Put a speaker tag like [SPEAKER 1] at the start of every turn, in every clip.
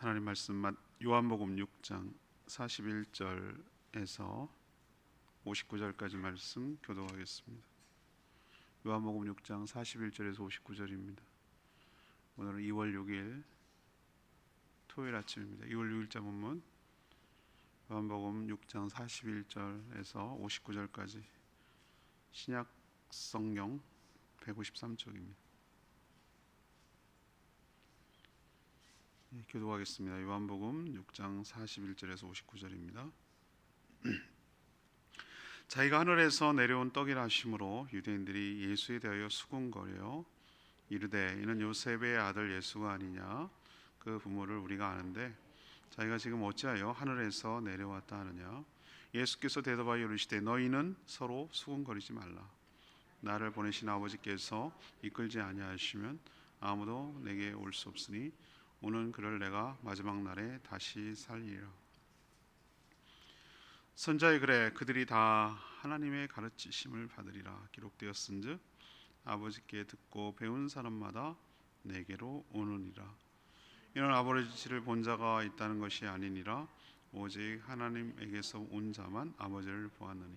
[SPEAKER 1] 하나님 말씀 요한복음 6장 41절에서 59절까지 말씀 교독하겠습니다. 요한복음 6장 41절에서 59절입니다. 오늘은 2월 6일 토요일 아침입니다. 2월 6일자 본문 요한복음 6장 41절에서 59절까지 신약 성경 153쪽입니다. 교독하겠습니다. 요한복음 6장 41절에서 59절입니다. 자기가 하늘에서 내려온 떡이라 하심으로 유대인들이 예수에 대하여 수군거려 이르되 이는 요셉의 아들 예수가 아니냐. 그 부모를 우리가 아는데 자기가 지금 어찌하여 하늘에서 내려왔다 하느냐. 예수께서 대답하여 이르시되 너희는 서로 수군거리지 말라. 나를 보내신 아버지께서 이끌지 아니하시면 아무도 내게 올 수 없으니 오는 그를 내가 마지막 날에 다시 살리리라. 선자의 글에 그들이 다 하나님의 가르치심을 받으리라 기록되었은즉 아버지께 듣고 배운 사람마다 내게로 오느니라. 이는 아버지를 본 자가 있다는 것이 아니니라 오직 하나님에게서 온 자만 아버지를 보았느니.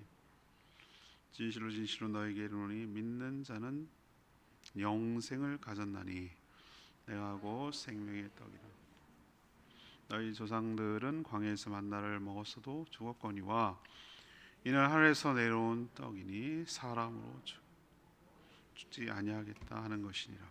[SPEAKER 1] 진실로 진실로 너에게 이르노니 믿는 자는 영생을 가졌나니 내가 하고 생명의 떡이라. 너희 조상들은 광야에서 만나를 먹었어도 죽었거니와 이는 하늘에서 내려온 떡이니 사람으로 죽지 아니하겠다 하는 것이니라.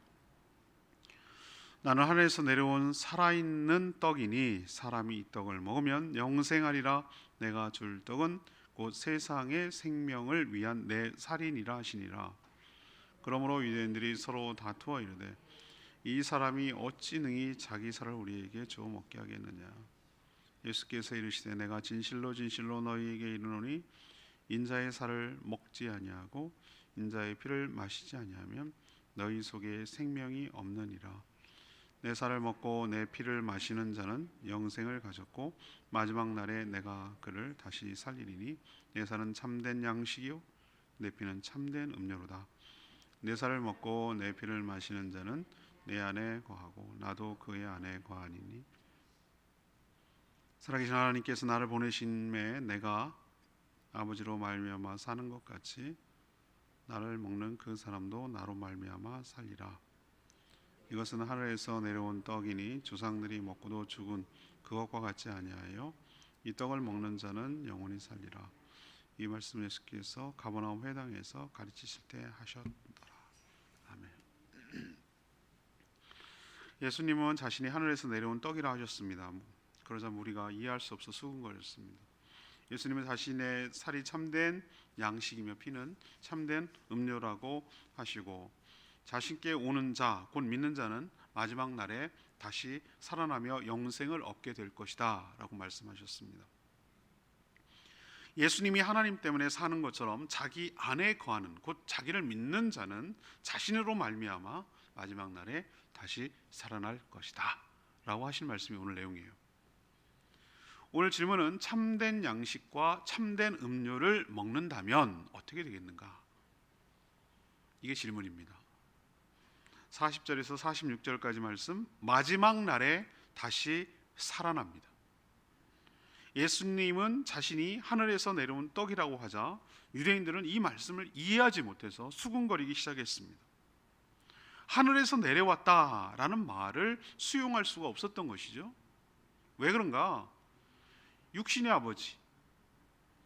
[SPEAKER 1] 나는 하늘에서 내려온 살아있는 떡이니 사람이 이 떡을 먹으면 영생하리라. 내가 줄 떡은 곧 세상의 생명을 위한 내 살이니라 하시니라. 그러므로 유대인들이 서로 다투어 이르되 이 사람이 어찌 능히 자기 살을 우리에게 주어 먹게 하겠느냐. 예수께서 이르시되 내가 진실로 진실로 너희에게 이르노니 인자의 살을 먹지 아니하고 인자의 피를 마시지 아니하면 너희 속에 생명이 없느니라. 내 살을 먹고 내 피를 마시는 자는 영생을 가졌고 마지막 날에 내가 그를 다시 살리리니 내 살은 참된 양식이요 내 피는 참된 음료로다. 내 살을 먹고 내 피를 마시는 자는 내 안에 거하고 나도 그의 안에 거하니니 살아계신 하나님께서 나를 보내심에 내가 아버지로 말미암아 사는 것 같이 나를 먹는 그 사람도 나로 말미암아 살리라. 이것은 하늘에서 내려온 떡이니 조상들이 먹고도 죽은 그것과 같지 아니하여 이 떡을 먹는 자는 영원히 살리라. 이 말씀 예수께서 가버나움 회당에서 가르치실 때 하셨더라. 아멘. 예수님은 자신이 하늘에서 내려온 떡이라 하셨습니다. 그러자 우리가 이해할 수 없어 수군거렸습니다. 예수님은 자신의 살이 참된 양식이며 피는 참된 음료라고 하시고 자신께 오는 자, 곧 믿는 자는 마지막 날에 다시 살아나며 영생을 얻게 될 것이다 라고 말씀하셨습니다. 예수님이 하나님 때문에 사는 것처럼 자기 안에 거하는 곧 자기를 믿는 자는 자신으로 말미암아 마지막 날에 다시 살아날 것이다 라고 하신 말씀이 오늘 내용이에요. 오늘 질문은 참된 양식과 참된 음료를 먹는다면 어떻게 되겠는가? 이게 질문입니다. 40절에서 46절까지 말씀, 마지막 날에 다시 살아납니다. 예수님은 자신이 하늘에서 내려온 떡이라고 하자 유대인들은 이 말씀을 이해하지 못해서 수군거리기 시작했습니다. 하늘에서 내려왔다라는 말을 수용할 수가 없었던 것이죠. 왜 그런가? 육신의 아버지,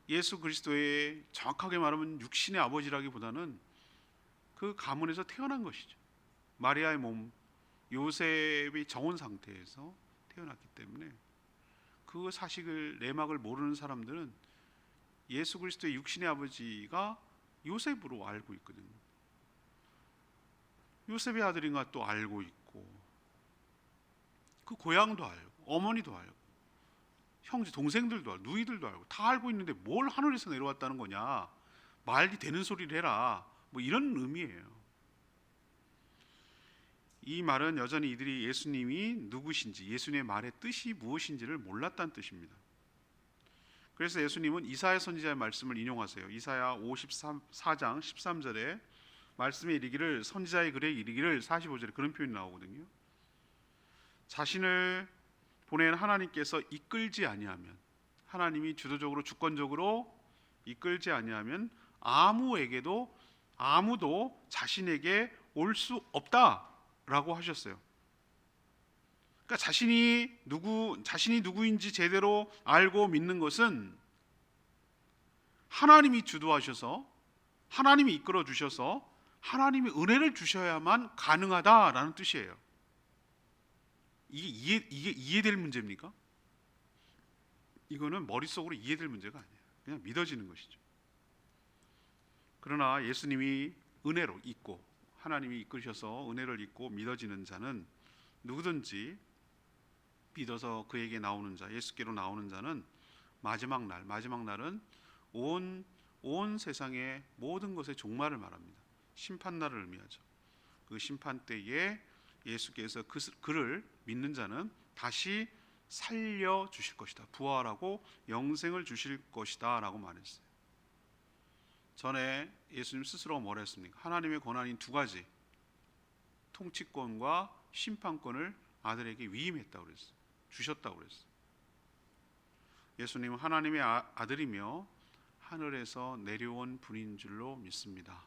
[SPEAKER 1] 예수 그리스도의 정확하게 말하면 육신의 아버지라기보다는 그 가문에서 태어난 것이죠. 마리아의 몸, 요셉이 정혼 상태에서 태어났기 때문에 그 사실을 내막을 모르는 사람들은 예수 그리스도의 육신의 아버지가 요셉으로 알고 있거든요. 요셉의 아들인가 또 알고 있고 그 고향도 알고 어머니도 알고 형제 동생들도 알고 누이들도 알고 다 알고 있는데 뭘 하늘에서 내려왔다는 거냐, 말이 되는 소리를 해라, 뭐 이런 의미예요. 이 말은 여전히 이들이 예수님이 누구신지, 예수님의 말의 뜻이 무엇인지를 몰랐다는 뜻입니다. 그래서 예수님은 이사야 선지자의 말씀을 인용하세요. 이사야 54장 13절에 말씀에 이르기를, 선지자의 글에 이르기를, 45절에 그런 표현이 나오거든요. 자신을 보낸 하나님께서 이끌지 아니하면, 하나님이 주도적으로 주권적으로 이끌지 아니하면 아무도 자신에게 올 수 없다라고 하셨어요. 그러니까 자신이 누구인지 제대로 알고 믿는 것은 하나님이 주도하셔서, 하나님이 이끌어 주셔서, 하나님이 은혜를 주셔야만 가능하다라는 뜻이에요. 이게 이해될 문제입니까? 이거는 머릿속으로 이해될 문제가 아니에요. 그냥 믿어지는 것이죠. 그러나 예수님이 은혜로 있고, 하나님이 이끄셔서 은혜를 입고 믿어지는 자는, 누구든지 믿어서 그에게 나오는 자, 예수께로 나오는 자는 마지막 날은 온 세상의 모든 것의 종말을 말합니다. 심판날을 의미하죠. 그 심판 때에 예수께서 그를 믿는 자는 다시 살려 주실 것이다. 부활하고 영생을 주실 것이다 라고 말했어요. 전에 예수님 스스로가 뭐라 했습니까? 하나님의 권한인 두 가지, 통치권과 심판권을 아들에게 위임했다고 그랬어요. 주셨다고 그랬어요. 예수님은 하나님의 아들이며 하늘에서 내려온 분인 줄로 믿습니다.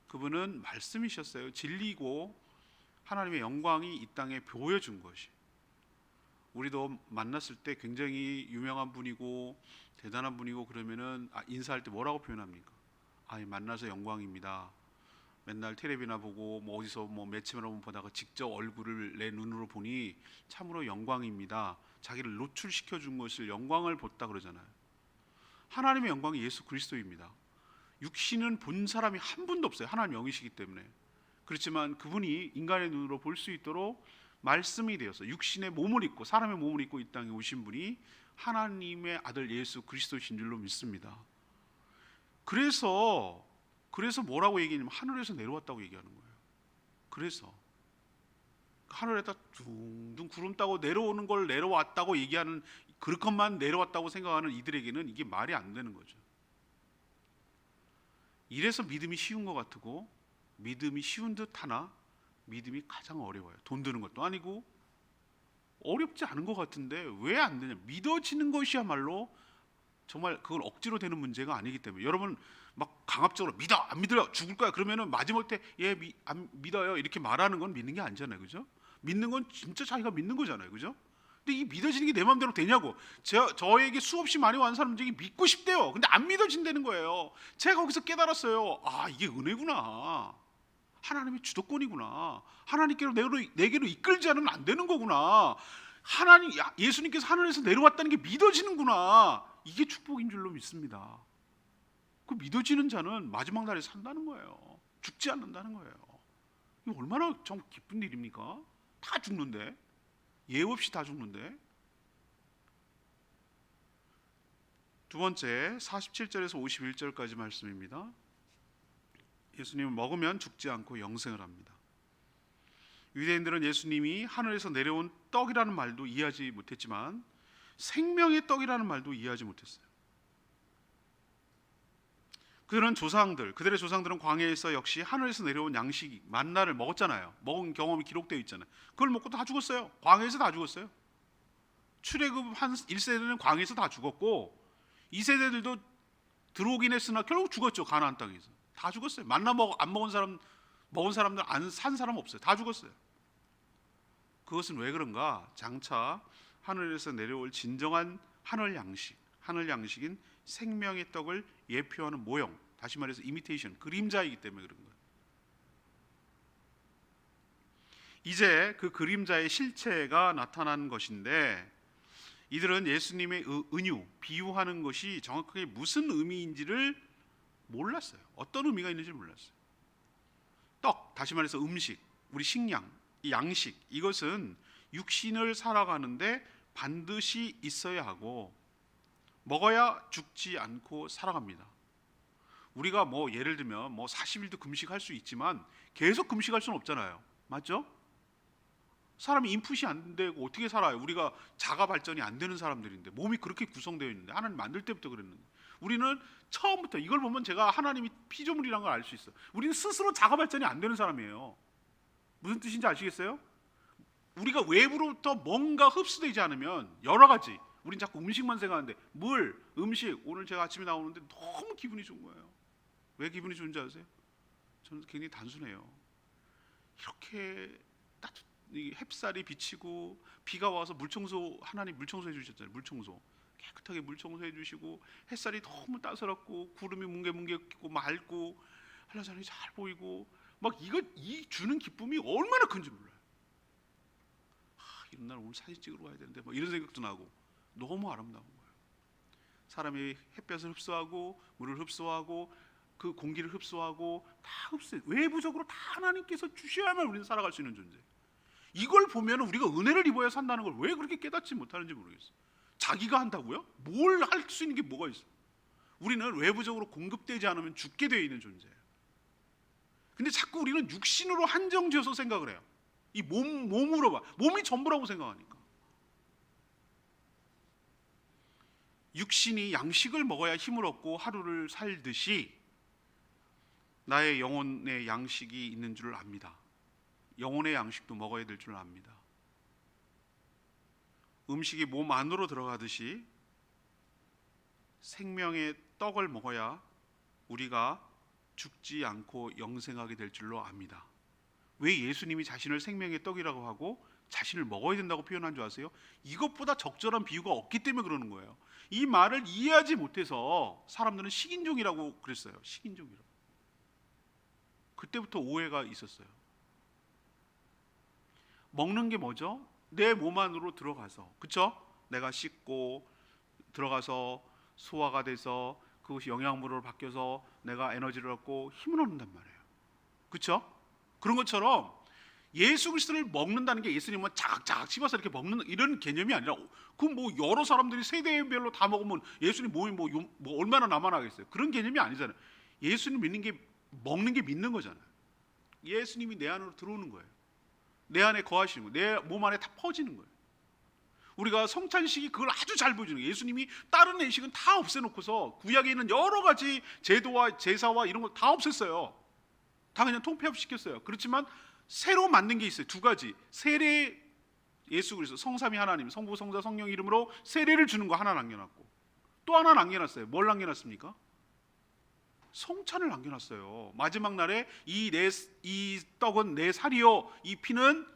[SPEAKER 1] 그분은 말씀이셨어요. 진리고 하나님의 영광이 이 땅에 보여준 것이. 우리도 만났을 때 굉장히 유명한 분이고 대단한 분이고 그러면은 인사할 때 뭐라고 표현합니까? 만나서 영광입니다. 맨날 텔레비나 보고 어디서 매체나 보다가 직접 얼굴을 내 눈으로 보니 참으로 영광입니다. 자기를 노출시켜 준 것을 영광을 봤다 그러잖아요. 하나님의 영광이 예수 그리스도입니다. 육신은 본 사람이 한 분도 없어요. 하나님 영이시기 때문에. 그렇지만 그분이 인간의 눈으로 볼 수 있도록 말씀이 되어서 육신의 몸을 입고, 사람의 몸을 입고 이 땅에 오신 분이 하나님의 아들 예수 그리스도신 줄로 믿습니다. 그래서 뭐라고 얘기하냐면 하늘에서 내려왔다고 얘기하는 거예요. 그래서 하늘에다 둥둥 구름 따고 내려오는 걸 내려왔다고 얘기하는, 그것만 내려왔다고 생각하는 이들에게는 이게 말이 안 되는 거죠. 이래서 믿음이 쉬운 것 같고, 믿음이 쉬운 듯 하나 믿음이 가장 어려워요. 돈 드는 것도 아니고 어렵지 않은 것 같은데 왜 안 되냐? 믿어지는 것이야말로 정말 그건 억지로 되는 문제가 아니기 때문에. 여러분 막 강압적으로 믿어 안 믿어요 죽을 거야 그러면은 마지못해 안 믿어요 이렇게 말하는 건 믿는 게 아니잖아요, 그죠? 믿는 건 진짜 자기가 믿는 거잖아요, 그죠? 근데 이 믿어지는 게 내 마음대로 되냐고. 저에게 수없이 많이 온 사람들이 믿고 싶대요. 근데 안 믿어진다는 거예요. 제가 거기서 깨달았어요. 이게 은혜구나. 하나님의 주도권이구나. 하나님께로 내게로 이끌지 않으면 안 되는 거구나. 예수님께서 하늘에서 내려왔다는 게 믿어지는구나. 이게 축복인 줄로 믿습니다. 그 믿어지는 자는 마지막 날에 산다는 거예요. 죽지 않는다는 거예요. 이거 얼마나 좀 기쁜 일입니까? 다 죽는데, 예외 없이 다 죽는데. 두 번째 47절에서 51절까지 말씀입니다. 예수님은 먹으면 죽지 않고 영생을 합니다. 유대인들은 예수님이 하늘에서 내려온 떡이라는 말도 이해하지 못했지만 생명의 떡이라는 말도 이해하지 못했어요. 그들의 조상들은 광야에서 역시 하늘에서 내려온 양식 만나를 먹었잖아요. 먹은 경험이 기록되어 있잖아요. 그걸 먹고 다 죽었어요. 광야에서 다 죽었어요. 출애굽 한 1세대는 광야에서 다 죽었고 2세대들도 들어오긴 했으나 결국 죽었죠. 가나안 땅에서 다 죽었어요. 만나 안 먹은 사람, 먹은 사람들 안 산 사람 없어요. 다 죽었어요. 그것은 왜 그런가? 장차 하늘에서 내려올 진정한 하늘 양식인 생명의 떡을 예표하는 모형, 다시 말해서 이미테이션, 그림자이기 때문에 그런 거예요. 이제 그 그림자의 실체가 나타난 것인데 이들은 예수님의 은유, 비유하는 것이 정확하게 무슨 의미인지를 몰랐어요. 어떤 의미가 있는지 몰랐어요. 떡, 다시 말해서 음식, 우리 식량, 이 양식, 이것은 육신을 살아가는데 반드시 있어야 하고 먹어야 죽지 않고 살아갑니다. 우리가 예를 들면 40일도 금식할 수 있지만 계속 금식할 수는 없잖아요. 맞죠? 사람이 인풋이 안 되고 어떻게 살아요? 우리가 자가 발전이 안 되는 사람들인데, 몸이 그렇게 구성되어 있는데, 하나님 만들 때부터 그랬는데, 우리는 처음부터 이걸 보면 제가 하나님이 피조물이라는 걸 알 수 있어요. 우리는 스스로 자가 발전이 안 되는 사람이에요. 무슨 뜻인지 아시겠어요? 우리가 외부로부터 뭔가 흡수되지 않으면 여러 가지, 우린 자꾸 음식만 생각하는데 물, 음식, 오늘 제가 아침에 나오는데 너무 기분이 좋은 거예요. 왜 기분이 좋은지 아세요? 저는 굉장히 단순해요. 이렇게 따뜻, 햇살이 비치고 비가 와서 물청소, 하나님 물청소해 주셨잖아요. 물청소 깨끗하게 물청소해 주시고, 햇살이 너무 따스럽고 구름이 뭉게뭉게 끼고 맑고 한라산이 잘 보이고, 막 이 주는 기쁨이 얼마나 큰지 몰라요. 이런 날 오늘 사진 찍으러 가야 되는데 뭐 이런 생각도 나고, 너무 아름다운 거예요. 사람이 햇볕을 흡수하고 물을 흡수하고 그 공기를 흡수하고 다 외부적으로 다 하나님께서 주셔야만 우리는 살아갈 수 있는 존재. 이걸 보면 우리가 은혜를 입어야 산다는 걸 왜 그렇게 깨닫지 못하는지 모르겠어요. 자기가 한다고요? 뭘 할 수 있는 게 뭐가 있어? 우리는 외부적으로 공급되지 않으면 죽게 되어 있는 존재예요. 근데 자꾸 우리는 육신으로 한정지어서 생각을 해요. 이 몸으로 봐. 몸이 전부라고 생각하니까. 육신이 양식을 먹어야 힘을 얻고 하루를 살듯이 나의 영혼의 양식이 있는 줄 압니다. 영혼의 양식도 먹어야 될 줄 압니다. 음식이 몸 안으로 들어가듯이 생명의 떡을 먹어야 우리가 죽지 않고 영생하게 될 줄로 압니다. 왜 예수님이 자신을 생명의 떡이라고 하고 자신을 먹어야 된다고 표현한 줄 아세요? 이것보다 적절한 비유가 없기 때문에 그러는 거예요. 이 말을 이해하지 못해서 사람들은 식인종이라고 그랬어요. 식인종이라고. 그때부터 오해가 있었어요. 먹는 게 뭐죠? 내 몸 안으로 들어가서, 그렇죠? 내가 씻고 들어가서 소화가 돼서 그것이 영양분으로 바뀌어서 내가 에너지를 얻고 힘을 얻는단 말이에요. 그렇죠? 그런 것처럼 예수 그리스도를 먹는다는 게 예수님은 자각자각 씹어서 이렇게 먹는 이런 개념이 아니라, 그 뭐 여러 사람들이 세대별로 다 먹으면 예수님 몸이 뭐 얼마나 남아나겠어요? 그런 개념이 아니잖아요. 예수님 믿는 게 먹는 게 믿는 거잖아요. 예수님이 내 안으로 들어오는 거예요. 내 안에 거하시는 거예요. 내 몸 안에 다 퍼지는 거예요. 우리가 성찬식이 그걸 아주 잘 보여주는 거예요. 예수님이 다른 예식은 다 없애놓고서 구약에 있는 여러 가지 제도와 제사와 이런 걸 다 없앴어요. 다 그냥 통폐합시켰어요. 그렇지만 새로 만든 게 있어요. 두 가지. 세례, 예수 그리스도 성삼위 하나님, 성부, 성자, 성령 이름으로 세례를 주는 거 하나 남겨놨고, 또 하나 남겨놨어요. 뭘 남겨놨습니까? 성찬을 남겨놨어요. 마지막 날에 이 떡은 내 살이요, 이 피는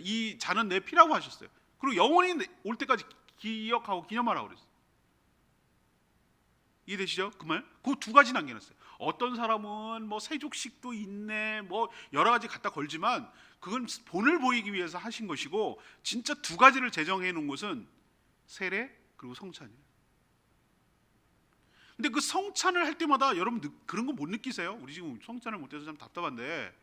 [SPEAKER 1] 이 잔은 내 피라고 하셨어요. 그리고 영원히 올 때까지 기억하고 기념하라고 그랬어요. 이해되시죠? 그 말? 그 두 가지 남겨놨어요. 어떤 사람은 뭐 세족식도 있네, 뭐 여러 가지 갖다 걸지만 그건 본을 보이기 위해서 하신 것이고, 진짜 두 가지를 제정해 놓은 것은 세례 그리고 성찬이에요. 근데 그 성찬을 할 때마다 여러분 그런 거 못 느끼세요? 우리 지금 성찬을 못해서 참 답답한데,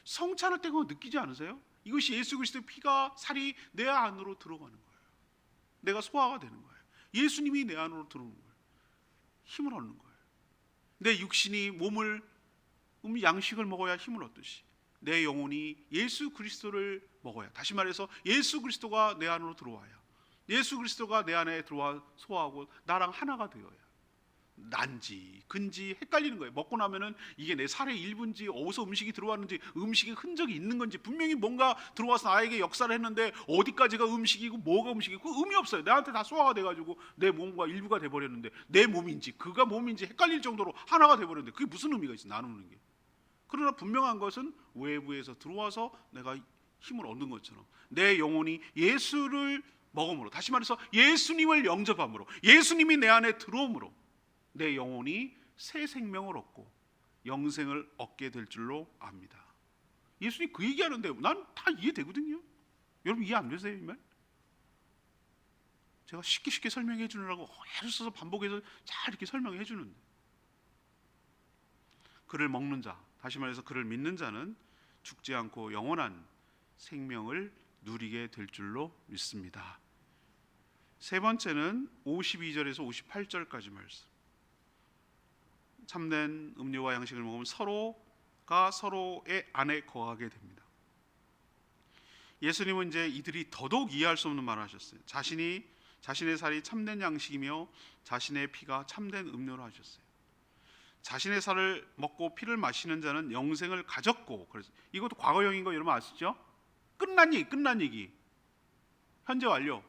[SPEAKER 1] 성찬할 때 그거 느끼지 않으세요? 이것이 예수 그리스도의 피가 살이 내 안으로 들어가는 거예요. 내가 소화가 되는 거예요. 예수님이 내 안으로 들어오는 거예요. 힘을 얻는 거예요. 내 육신이 몸을 양식을 먹어야 힘을 얻듯이 내 영혼이 예수 그리스도를 먹어야, 다시 말해서 예수 그리스도가 내 안으로 들어와야, 예수 그리스도가 내 안에 들어와 소화하고 나랑 하나가 되어야, 난지 근지 헷갈리는 거예요. 먹고 나면은 이게 내 살의 일부인지 어디서 음식이 들어왔는지, 음식의 흔적이 있는 건지, 분명히 뭔가 들어와서 나에게 역사를 했는데 어디까지가 음식이고 뭐가 음식이고 그 의미 없어요. 나한테 다 소화가 돼가지고 내 몸과 일부가 돼버렸는데 내 몸인지 그가 몸인지 헷갈릴 정도로 하나가 돼버렸는데 그게 무슨 의미가 있어, 나누는 게. 그러나 분명한 것은 외부에서 들어와서 내가 힘을 얻는 것처럼 내 영혼이 예수를 먹음으로, 다시 말해서 예수님을 영접함으로, 예수님이 내 안에 들어옴으로 내 영혼이 새 생명을 얻고 영생을 얻게 될 줄로 압니다. 예수님 그 얘기하는데 난 다 이해되거든요. 여러분 이해 안 되세요? 이 말? 제가 쉽게 설명해 주느라고 애를 써서 반복해서 잘 이렇게 설명해 주는데, 그를 먹는 자, 다시 말해서 그를 믿는 자는 죽지 않고 영원한 생명을 누리게 될 줄로 믿습니다. 세 번째는 52절에서 58절까지 말씀. 참된 음료와 양식을 먹으면 서로가 서로의 안에 거하게 됩니다. 예수님은 이제 이들이 더더욱 이해할 수 없는 말을 하셨어요. 자신의 살이 참된 양식이며 자신의 피가 참된 음료라 하셨어요. 자신의 살을 먹고 피를 마시는 자는 영생을 가졌고, 그래서 이것도 과거형인 거 여러분 아시죠? 끝난 얘기.
[SPEAKER 2] 현재 완료.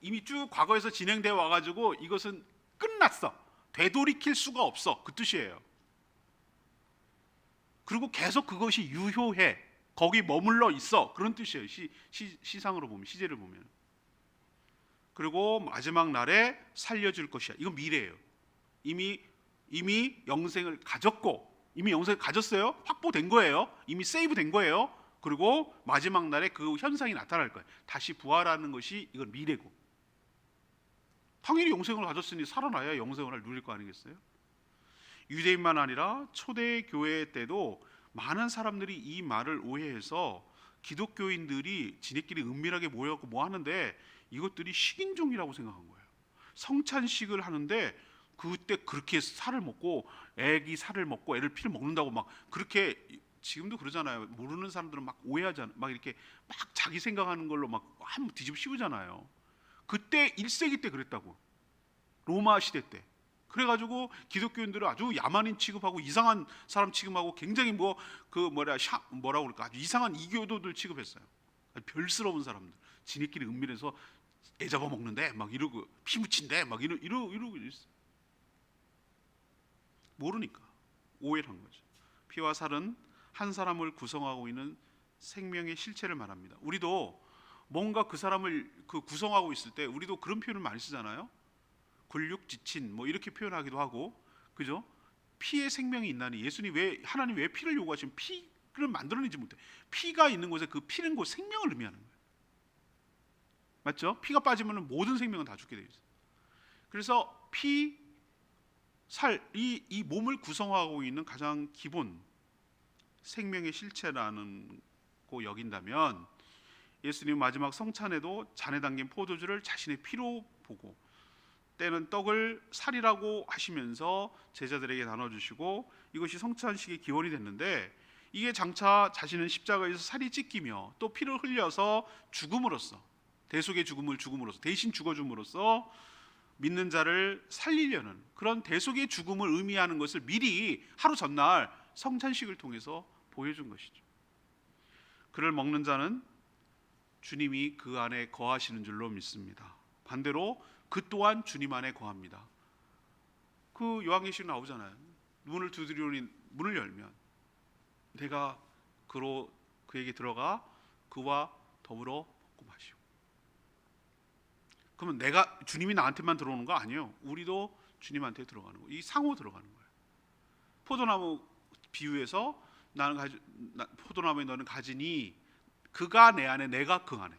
[SPEAKER 2] 이미 쭉 과거에서 진행되어 와가지고 이것은 끝났어. 되돌이킬 수가 없어. 그 뜻이에요. 그리고 계속 그것이 유효해. 거기 머물러 있어. 그런 뜻이에요. 시상으로 보면, 시제를 보면. 그리고 마지막 날에 살려줄 것이야. 이건 미래예요. 이미 영생을 가졌고, 이미 영생을 가졌어요. 확보된 거예요. 이미 세이브된 거예요. 그리고 마지막 날에 그 현상이 나타날 거예요. 다시 부활하는 것이 이건 미래고. 당연히 영생을 가졌으니 살아나야 영생을 누릴 거 아니겠어요? 유대인만 아니라 초대 교회 때도 많은 사람들이 이 말을 오해해서 기독교인들이 지네끼리 은밀하게 모여갖고 뭐 하는데 이것들이 식인종이라고 생각한 거예요. 성찬식을 하는데 그때 그렇게 살을 먹고 애기 살을 먹고 애를 피를 먹는다고 막 그렇게, 지금도 그러잖아요. 모르는 사람들은 막 오해하잖아요. 막 이렇게 막 자기 생각하는 걸로 막 한번 뒤집어 씌우잖아요. 그때 1세기 때 그랬다고. 로마 시대 때. 그래가지고 기독교인들을 아주 야만인 취급하고 이상한 사람 취급하고 굉장히 뭐라고 그럴까, 아주 이상한 이교도들 취급했어요. 별스러운 사람들, 지네끼리 은밀해서 애 잡아먹는데 막 이러고 피 묻힌데 막 이러고 있어요. 모르니까 오해를 한 거죠. 피와 살은 한 사람을 구성하고 있는 생명의 실체를 말합니다. 우리도 뭔가 그 사람을 구성하고 있을 때 우리도 그런 표현을 많이 쓰잖아요. 굴육 지친 뭐 이렇게 표현하기도 하고, 그죠? 피에 생명이 있나니, 하나님 왜 피를 요구하시면 피를 만들어내지 못해? 피가 있는 곳에 그 피는 곳 생명을 의미하는 거예요. 맞죠? 피가 빠지면 모든 생명은 다 죽게 되어 있어요. 그래서 피, 살, 이 몸을 구성하고 있는 가장 기본 생명의 실체라는 거 여긴다면, 예수님 마지막 성찬에도 잔에 담긴 포도주를 자신의 피로 보고 때는 떡을 살이라고 하시면서 제자들에게 나눠주시고, 이것이 성찬식의 기원이 됐는데, 이게 장차 자신은 십자가에서 살이 찢기며 또 피를 흘려서 죽음으로써, 대속의 죽음을 죽음으로써, 대신 죽어줌으로써 믿는 자를 살리려는 그런 대속의 죽음을 의미하는 것을 미리 하루 전날 성찬식을 통해서 보여준 것이죠. 그를 먹는 자는 주님이 그 안에 거하시는 줄로 믿습니다. 반대로 그 또한 주님 안에 거합니다. 그 요한계시록 나오잖아요. 문을 두드리오니 문을 열면 내가 그에게 들어가 그와 더불어 먹고 마시고. 그러면 주님이 나한테만 들어오는 거 아니에요. 우리도 주님한테 들어가는 거. 이 상호 들어가는 거예요. 포도나무 비유해서 포도나무에 너는 가지니 그가 내 안에 내가 그 안에,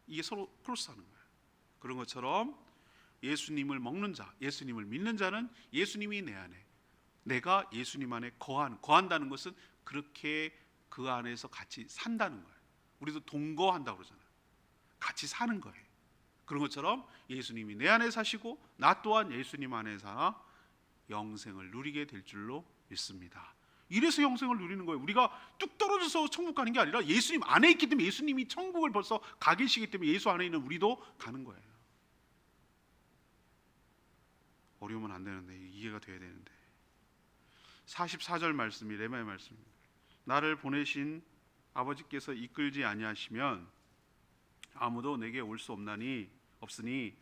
[SPEAKER 2] 이게 서로 크로스하는 거예요. 그런 것처럼 예수님을 먹는 자, 예수님을 믿는 자는 예수님이 내 안에, 내가 예수님 안에 거한다는 것은 그렇게 그 안에서 같이 산다는 거예요. 우리도 동거한다고 그러잖아요. 같이 사는 거예요. 그런 것처럼 예수님이 내 안에 사시고 나 또한 예수님 안에 살아 영생을 누리게 될 줄로 믿습니다. 이래서 영생을 누리는 거예요. 우리가 뚝 떨어져서 천국 가는 게 아니라 예수님 안에 있기 때문에, 예수님이 천국을 벌써 가 계시기 때문에 예수 안에 있는 우리도 가는 거예요. 어려우면 안 되는데, 이해가 돼야 되는데. 44절 말씀이 레마의 말씀입니다. 나를 보내신 아버지께서 이끌지 아니하시면 아무도 내게 올 수 없으니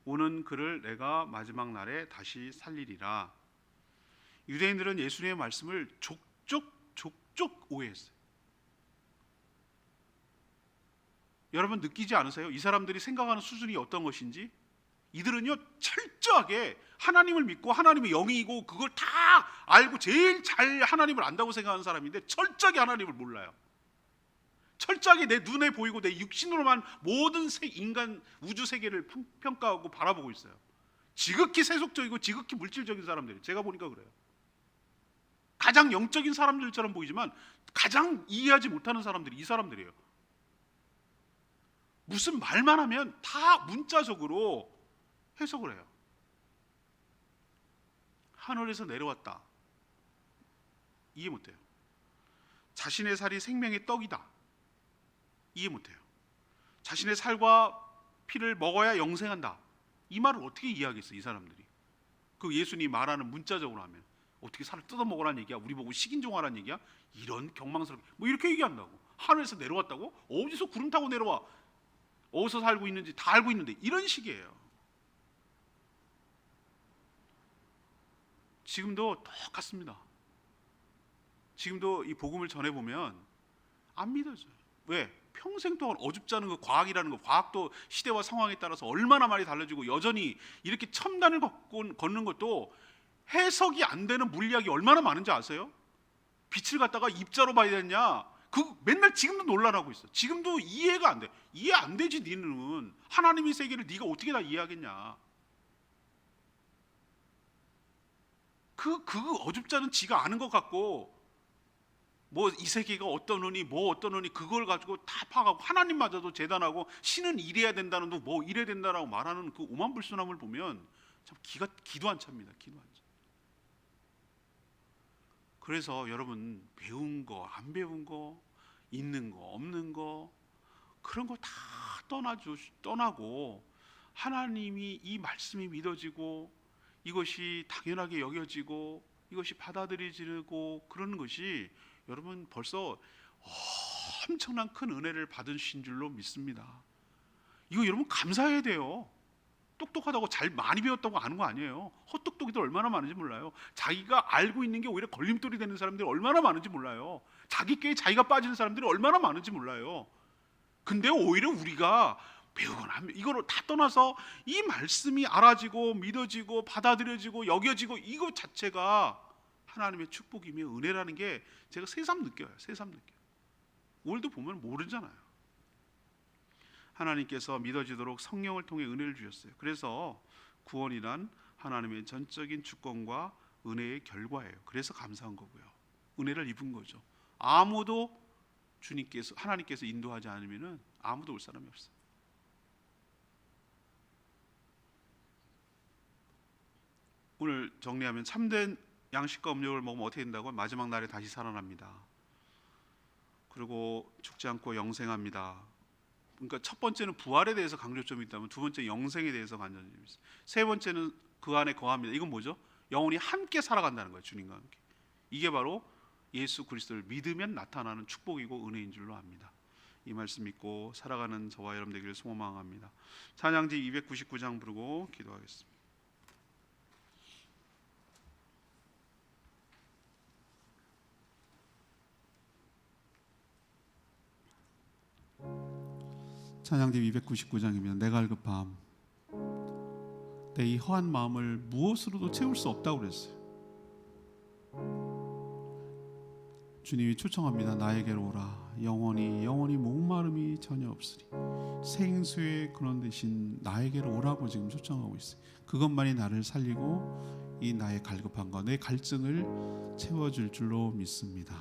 [SPEAKER 2] 오는 그를 내가 마지막 날에 다시 살리리라. 유대인들은 예수님의 말씀을 족족 오해했어요. 여러분 느끼지 않으세요? 이 사람들이 생각하는 수준이 어떤 것인지? 이들은요 철저하게 하나님을 믿고 하나님의 영이고 그걸 다 알고 제일 잘 하나님을 안다고 생각하는 사람인데 철저하게 하나님을 몰라요. 철저하게 내 눈에 보이고 내 육신으로만 모든 인간 우주 세계를 평가하고 바라보고 있어요. 지극히 세속적이고 지극히 물질적인 사람들이, 제가 보니까 그래요. 가장 영적인 사람들처럼 보이지만 가장 이해하지 못하는 사람들이 이 사람들이에요. 무슨 말만 하면 다 문자적으로 해석을 해요. 하늘에서 내려왔다, 이해 못해요. 자신의 살이 생명의 떡이다, 이해 못해요. 자신의 살과 피를 먹어야 영생한다, 이 말을 어떻게 이해하겠어요? 이 사람들이 그 예수님이 말하는 문자적으로 하면 어떻게 살을 뜯어 먹으라는 얘기야? 우리 보고 식인종하라는 얘기야? 이런 경망스럽게 뭐 이렇게 얘기한다고. 하늘에서 내려왔다고? 어디서 구름 타고 내려와? 어디서 살고 있는지 다 알고 있는데 이런 식이에요. 지금도 똑같습니다. 지금도 이 복음을 전해보면 안 믿어져요. 왜? 평생 동안 어줍지 않은 그 과학이라는 거, 과학도 시대와 상황에 따라서 얼마나 많이 달라지고 여전히 이렇게 첨단을 걷는 것도 해석이 안 되는 물리학이 얼마나 많은지 아세요? 빛을 갖다가 입자로 봐야 되냐? 그 맨날 지금도 논란하고 있어. 지금도 이해가 안 돼. 이해 안 되지. 니는 하나님의 세계를 네가 어떻게 다 이해하겠냐? 그 어줍지 않은 지가 아는 것 같고 뭐 이 세계가 어떤 의니 뭐 어떤 의니 그걸 가지고 다 파악하고 하나님마저도 재단하고 신은 이래야 된다는 뭐 이래야 된다라고 말하는 그 오만불순함을 보면 참 기도 안 찹니다. 기도 안 차. 그래서 여러분 배운 거 안 배운 거 있는 거 없는 거 그런 거 다 떠나고 하나님이 이 말씀이 믿어지고 이것이 당연하게 여겨지고 이것이 받아들여지고 그러는 것이 여러분 벌써 엄청난 큰 은혜를 받으신 줄로 믿습니다. 이거 여러분 감사해야 돼요. 똑똑하다고 잘 많이 배웠다고 아는 거 아니에요. 헛똑똑이들 얼마나 많은지 몰라요. 자기가 알고 있는 게 오히려 걸림돌이 되는 사람들이 얼마나 많은지 몰라요. 자기 꾀에 자기가 빠지는 사람들이 얼마나 많은지 몰라요. 근데 오히려 우리가 배우거나 하면 이거를 다 떠나서 이 말씀이 알아지고 믿어지고 받아들여지고 여겨지고 이것 자체가 하나님의 축복이며 은혜라는 게 제가 새삼 느껴요. 새삼 느껴요. 오늘도 보면 모르잖아요. 하나님께서 믿어지도록 성령을 통해 은혜를 주셨어요. 그래서 구원이란 하나님의 전적인 주권과 은혜의 결과예요. 그래서 감사한 거고요. 은혜를 입은 거죠. 아무도 하나님께서 인도하지 않으면은 아무도 올 사람이 없어요. 오늘 정리하면 참된 양식과 음료를 먹으면 어떻게 된다고? 마지막 날에 다시 살아납니다. 그리고 죽지 않고 영생합니다. 그러니까 첫 번째는 부활에 대해서 강조점이 있다면 두 번째 영생에 대해서 강조점이 있어요. 세 번째는 그 안에 거합니다. 이건 뭐죠? 영원히 함께 살아간다는 거예요. 주님과 함께. 이게 바로 예수 그리스도를 믿으면 나타나는 축복이고 은혜인 줄로 압니다. 이 말씀 믿고 살아가는 저와 여러분 되기를 소망합니다. 찬양지 299장 부르고 기도하겠습니다. 찬양집 299장이면 내가 갈급함 내 이 허한 마음을 무엇으로도 채울 수 없다고 그랬어요. 주님이 초청합니다. 나에게로 오라. 영원히 목마름이 전혀 없으리. 생수의 근원 되신 나에게로 오라고 지금 초청하고 있어요. 그것만이 나를 살리고 이 나의 갈급함과 내 갈증을 채워줄 줄로 믿습니다.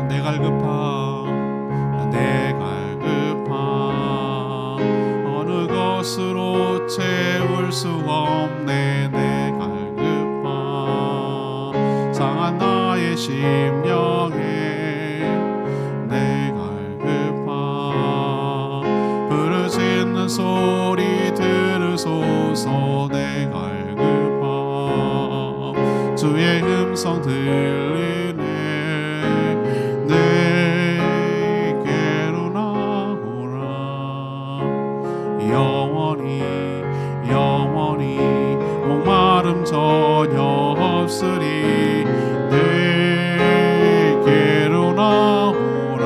[SPEAKER 2] 내 갈급함 어느 것으로 채울 수 없네. 내 갈급함 상한 나의 심령에 내 갈급함 부르짖는 소리 들으소서. 내 갈급함 주의 음성 들리네. 영원히 목마름 전혀 없으리. 내게로 나오라.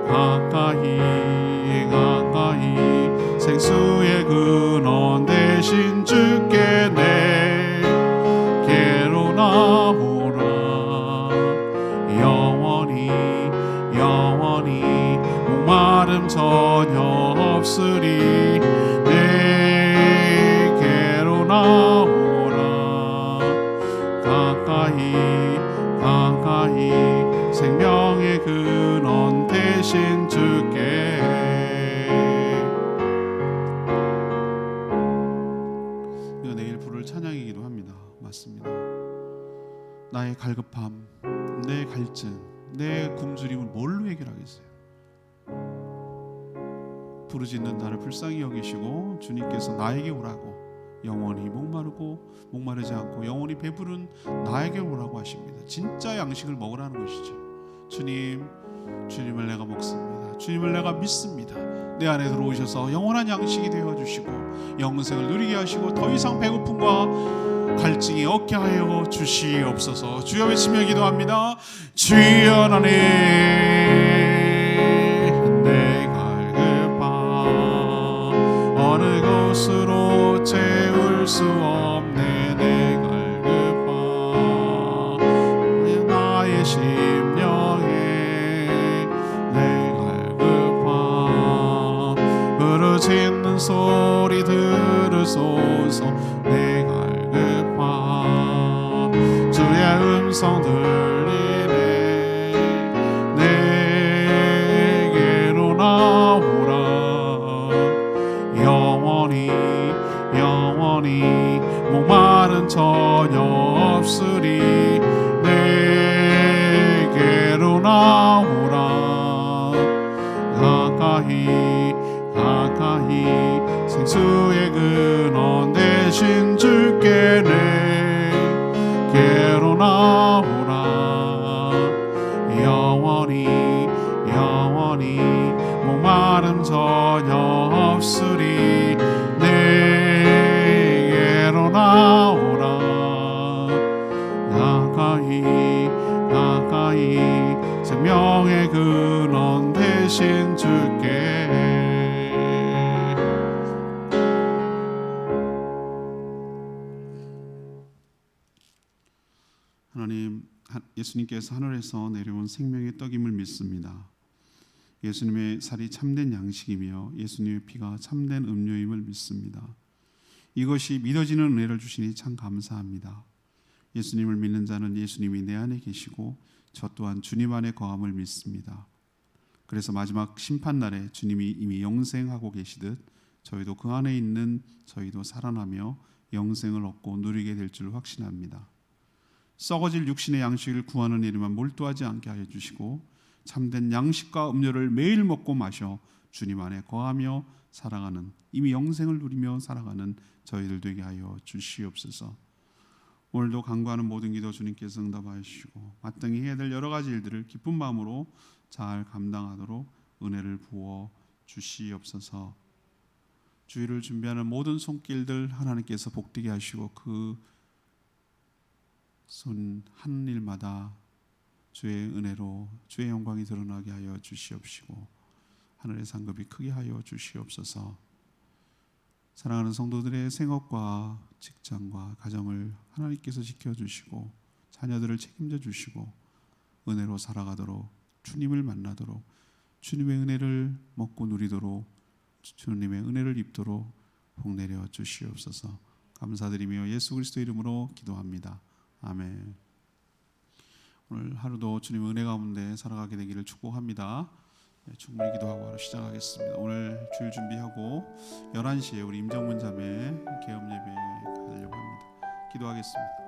[SPEAKER 2] 가까이 생수의 근원 되신 주께 내게로 나오라. 영원히 목마름 전혀 없으리. 내게로 나오라. 가까이 생명의 근원 되신 주께. 이거 내일 부를 찬양이기도 합니다. 맞습니다. 나의 갈급함, 내 갈증, 내 굶주림을 뭘로 해결하겠어요? 부르짖는 나를 불쌍히 여기시고 주님께서 나에게 오라고
[SPEAKER 1] 영원히 목마르지 않고 영원히 배부른 나에게 오라고 하십니다. 진짜 양식을 먹으라는 것이죠. 주님을 내가 먹습니다. 주님을 내가 믿습니다. 내 안에 들어오셔서 영원한 양식이 되어주시고 영생을 누리게 하시고 더 이상 배고픔과 갈증이 없게 하여 주시옵소서. 주여 외치며 기도합니다. 주여 하나님, 내 갈급함 어느 것으로 채울 수 없네. 내 갈급함 나의 심령에 내 갈급함 부르짖는 소리 들으소서. 내 갈급함 주의 음성 들리네. 내게로 나오라. 영원히 목마른 전혀 없으리. 내게로 나오라. 가까이 생수의 근원 되신 주께 내게로 나오라. 영원히 목마름 전혀 없으리. 내게로 나오라. 가까이 생명의 근원 되신 주께. 하나님, 예수님께서 하늘에서 내려온 생명의 떡임을 믿습니다. 예수님의 살이 참된 양식이며 예수님의 피가 참된 음료임을 믿습니다. 이것이 믿어지는 은혜를 주시니 참 감사합니다. 예수님을 믿는 자는 예수님이 내 안에 계시고 저 또한 주님 안에 거함을 믿습니다. 그래서 마지막 심판날에 주님이 이미 영생하고 계시듯 저희도 그 안에 있는 저희도 살아나며 영생을 얻고 누리게 될 줄 확신합니다. 썩어질 육신의 양식을 구하는 일에만 몰두하지 않게 하여 주시고 참된 양식과 음료를 매일 먹고 마셔 주님 안에 거하며 살아가는, 이미 영생을 누리며 살아가는 저희들 되게 하여 주시옵소서. 오늘도 간구하는 모든 기도 주님께서 응답하여 주시고 마땅히 해야 될 여러 가지 일들을 기쁜 마음으로 잘 감당하도록 은혜를 부어 주시옵소서. 주일을 준비하는 모든 손길들 하나님께서 복되게 하시고 그 손 한 일마다 주의 은혜로 주의 영광이 드러나게 하여 주시옵시고 하늘의 상급이 크게 하여 주시옵소서. 사랑하는 성도들의 생업과 직장과 가정을 하나님께서 지켜주시고 자녀들을 책임져 주시고 은혜로 살아가도록, 주님을 만나도록, 주님의 은혜를 먹고 누리도록, 주님의 은혜를 입도록 복내려 주시옵소서. 감사드리며 예수 그리스도 이름으로 기도합니다. 아멘. 오늘 하루도 주님의 은혜 가운데 살아가게 되기를 축복합니다. 충분히 기도하고 하루 시작하겠습니다. 오늘 주일 준비하고 11시에 우리 임정문 자매 개업 예배 가려고 합니다. 기도하겠습니다.